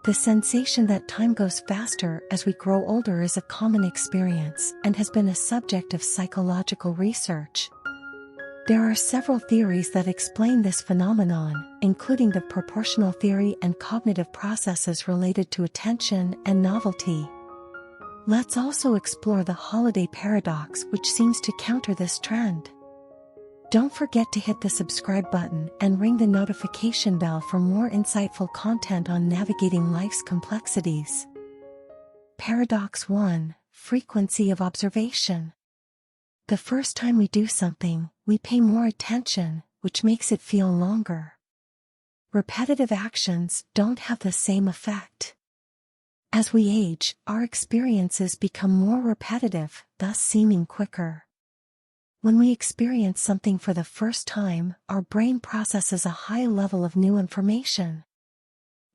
The sensation that time goes faster as we grow older is a common experience and has been a subject of psychological research. There are several theories that explain this phenomenon, including the proportional theory and cognitive processes related to attention and novelty. Let's also explore the holiday paradox, which seems to counter this trend. Don't forget to hit the subscribe button and ring the notification bell for more insightful content on navigating life's complexities. Paradox 1: Frequency of observation. The first time we do something, we pay more attention, which makes it feel longer. Repetitive actions don't have the same effect. As we age, our experiences become more repetitive, thus seeming quicker. When we experience something for the first time, our brain processes a high level of new information.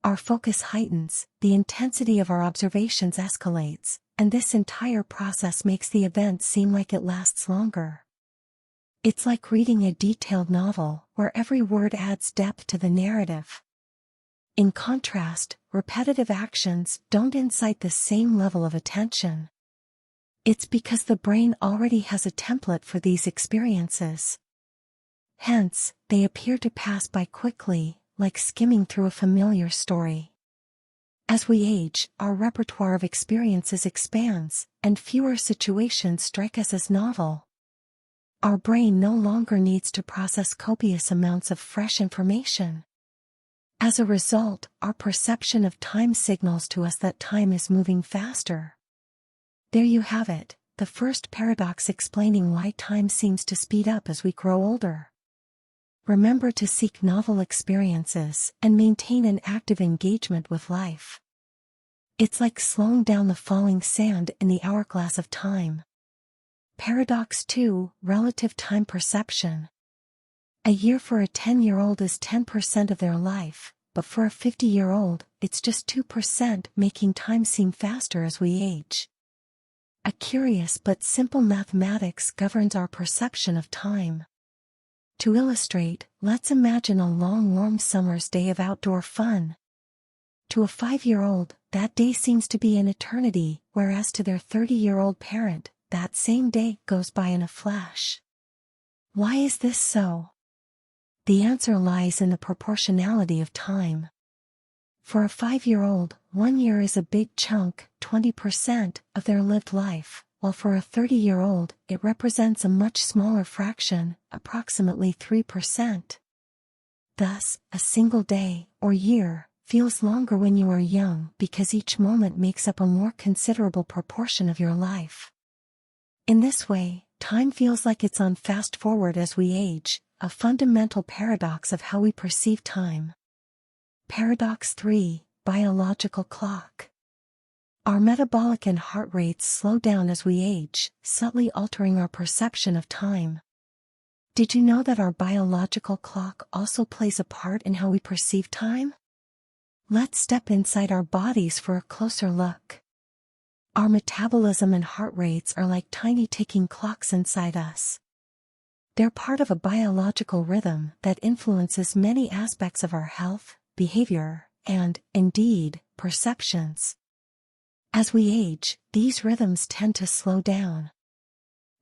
Our focus heightens, the intensity of our observations escalates, and this entire process makes the event seem like it lasts longer. It's like reading a detailed novel, where every word adds depth to the narrative. In contrast, repetitive actions don't incite the same level of attention. It's because the brain already has a template for these experiences. Hence, they appear to pass by quickly, like skimming through a familiar story. As we age, our repertoire of experiences expands, and fewer situations strike us as novel. Our brain no longer needs to process copious amounts of fresh information. As a result, our perception of time signals to us that time is moving faster. There you have it, the first paradox explaining why time seems to speed up as we grow older. Remember to seek novel experiences and maintain an active engagement with life. It's like slowing down the falling sand in the hourglass of time. Paradox 2: Relative time perception. A year for a 10-year-old is 10% of their life, but for a 50-year-old, it's just 2%, making time seem faster as we age. A curious but simple mathematics governs our perception of time. To illustrate, let's imagine a long warm summer's day of outdoor fun. To a 5-year-old, that day seems to be an eternity, whereas to their 30-year-old parent, that same day goes by in a flash. Why is this so? The answer lies in the proportionality of time. For a 5-year-old, 1 year is a big chunk, 20% of their lived life, while for a 30-year-old, it represents a much smaller fraction, approximately 3%. Thus, a single day, or year, feels longer when you are young because each moment makes up a more considerable proportion of your life. In this way, time feels like it's on fast forward as we age, a fundamental paradox of how we perceive time. Paradox 3: Biological clock. Our metabolic and heart rates slow down as we age, subtly altering our perception of time. Did you know that our biological clock also plays a part in how we perceive time? Let's step inside our bodies for a closer look. Our metabolism and heart rates are like tiny ticking clocks inside us. They're part of a biological rhythm that influences many aspects of our health, behavior, and, indeed, perceptions. As we age, these rhythms tend to slow down.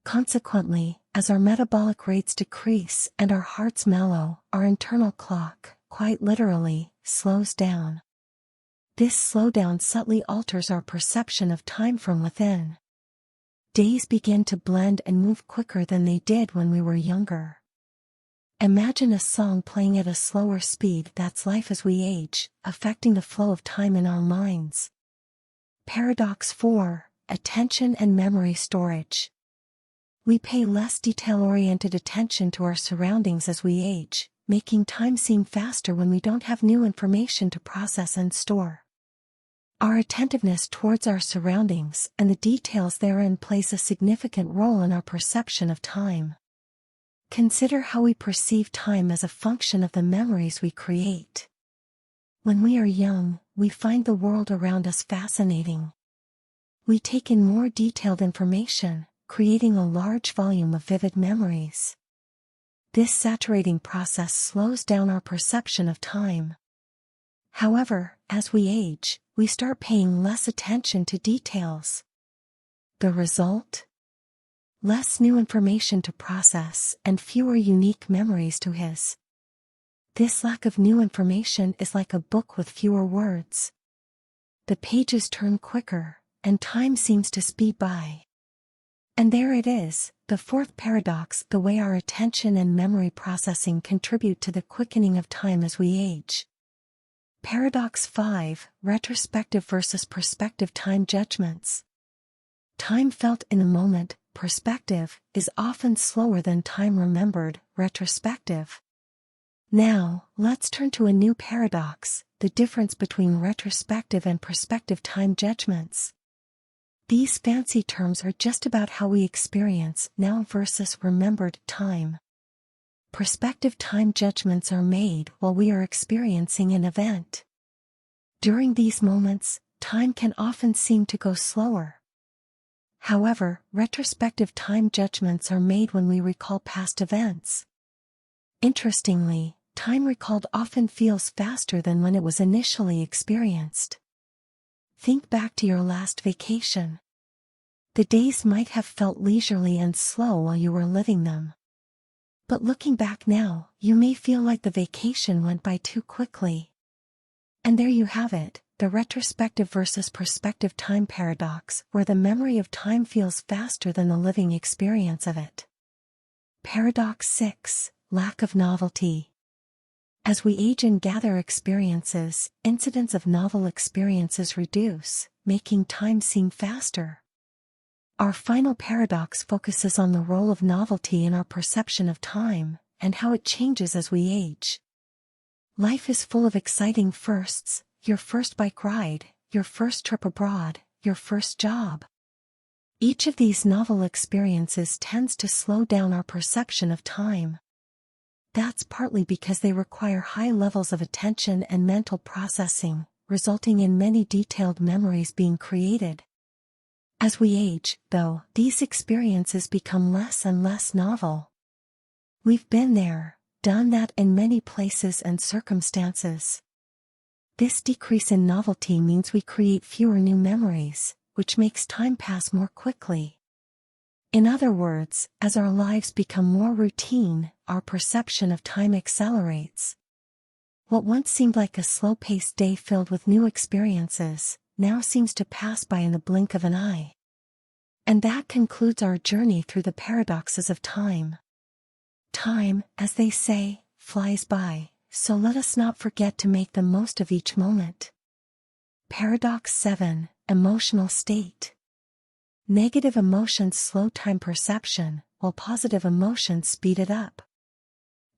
Consequently, as our metabolic rates decrease and our hearts mellow, our internal clock, quite literally, slows down. This slowdown subtly alters our perception of time from within. Days begin to blend and move quicker than they did when we were younger. Imagine a song playing at a slower speed. That's life as we age, affecting the flow of time in our minds. Paradox 4: Attention and memory storage. We pay less detail-oriented attention to our surroundings as we age, making time seem faster when we don't have new information to process and store. Our attentiveness towards our surroundings and the details therein plays a significant role in our perception of time. Consider how we perceive time as a function of the memories we create. When we are young, we find the world around us fascinating. We take in more detailed information, creating a large volume of vivid memories. This saturating process slows down our perception of time. However, as we age, we start paying less attention to details. The result? Less new information to process and fewer unique memories to his. This lack of new information is like a book with fewer words. The pages turn quicker, and time seems to speed by. And there it is, the fourth paradox, the way our attention and memory processing contribute to the quickening of time as we age. Paradox 5, retrospective versus prospective time judgments. Time felt in a moment, perspective, is often slower than time remembered, retrospective. Now, let's turn to a new paradox, the difference between retrospective and prospective time judgments. These fancy terms are just about how we experience now versus remembered time. Prospective time judgments are made while we are experiencing an event. During these moments, time can often seem to go slower. However, retrospective time judgments are made when we recall past events. Interestingly, time recalled often feels faster than when it was initially experienced. Think back to your last vacation. The days might have felt leisurely and slow while you were living them. But looking back now, you may feel like the vacation went by too quickly. And there you have it, the retrospective versus prospective time paradox, where the memory of time feels faster than the living experience of it. Paradox 6, lack of novelty. As we age and gather experiences, incidents of novel experiences reduce, making time seem faster. Our final paradox focuses on the role of novelty in our perception of time, and how it changes as we age. Life is full of exciting firsts, your first bike ride, your first trip abroad, your first job. Each of these novel experiences tends to slow down our perception of time. That's partly because they require high levels of attention and mental processing, resulting in many detailed memories being created. As we age, though, these experiences become less and less novel. We've been there, done that in many places and circumstances. This decrease in novelty means we create fewer new memories, which makes time pass more quickly. In other words, as our lives become more routine, our perception of time accelerates. What once seemed like a slow-paced day filled with new experiences, now seems to pass by in the blink of an eye. And that concludes our journey through the paradoxes of time. Time, as they say, flies by, so let us not forget to make the most of each moment. Paradox 7, emotional state. Negative emotions slow time perception, while positive emotions speed it up.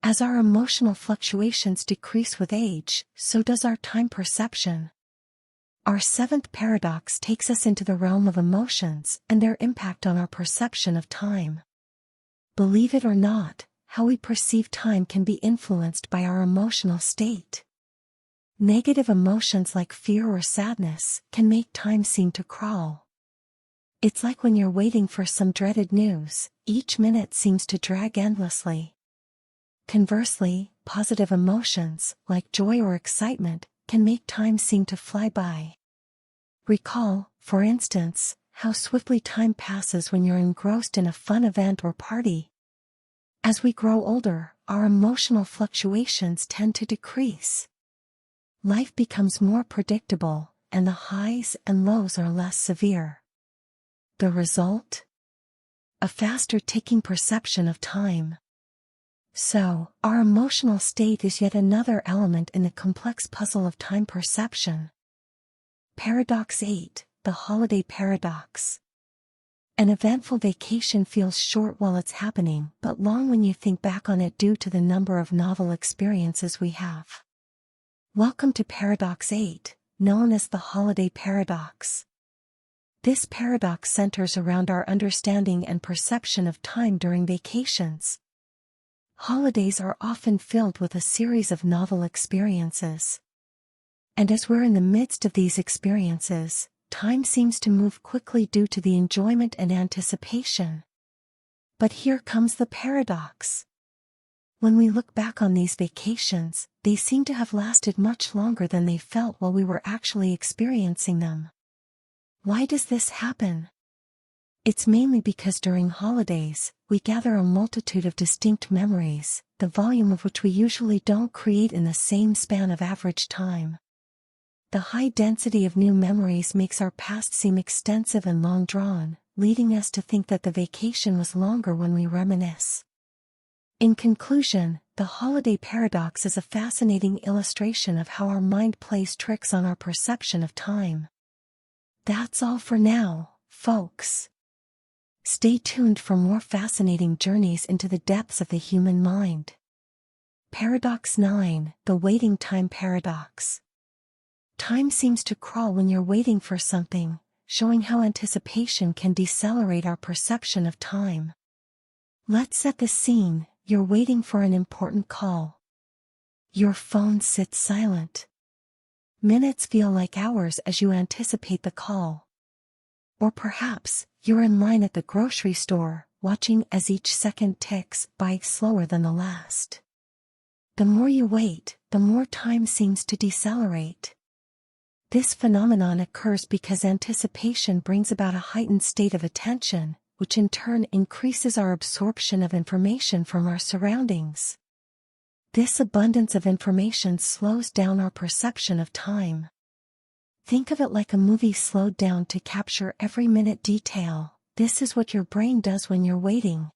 As our emotional fluctuations decrease with age, so does our time perception. Our seventh paradox takes us into the realm of emotions and their impact on our perception of time. Believe it or not, how we perceive time can be influenced by our emotional state. Negative emotions like fear or sadness can make time seem to crawl. It's like when you're waiting for some dreaded news, each minute seems to drag endlessly. Conversely, positive emotions, like joy or excitement, can make time seem to fly by. Recall, for instance, how swiftly time passes when you're engrossed in a fun event or party. As we grow older, our emotional fluctuations tend to decrease. Life becomes more predictable, and the highs and lows are less severe. The result? A faster ticking perception of time. So, our emotional state is yet another element in the complex puzzle of time perception. Paradox 8, the holiday paradox. An eventful vacation feels short while it's happening, but long when you think back on it due to the number of novel experiences we have. Welcome to Paradox 8, known as the holiday paradox. This paradox centers around our understanding and perception of time during vacations. Holidays are often filled with a series of novel experiences. And as we're in the midst of these experiences, time seems to move quickly due to the enjoyment and anticipation. But here comes the paradox. When we look back on these vacations, they seem to have lasted much longer than they felt while we were actually experiencing them. Why does this happen? It's mainly because during holidays, we gather a multitude of distinct memories, the volume of which we usually don't create in the same span of average time. The high density of new memories makes our past seem extensive and long-drawn, leading us to think that the vacation was longer when we reminisce. In conclusion, the holiday paradox is a fascinating illustration of how our mind plays tricks on our perception of time. That's all for now, folks. Stay tuned for more fascinating journeys into the depths of the human mind. Paradox 9, the waiting time paradox. Time seems to crawl when you're waiting for something, showing how anticipation can decelerate our perception of time. Let's set the scene. You're waiting for an important call. Your phone sits silent. Minutes feel like hours as you anticipate the call. Or perhaps, you're in line at the grocery store, watching as each second ticks by slower than the last. The more you wait, the more time seems to decelerate. This phenomenon occurs because anticipation brings about a heightened state of attention, which in turn increases our absorption of information from our surroundings. This abundance of information slows down our perception of time. Think of it like a movie slowed down to capture every minute detail. This is what your brain does when you're waiting.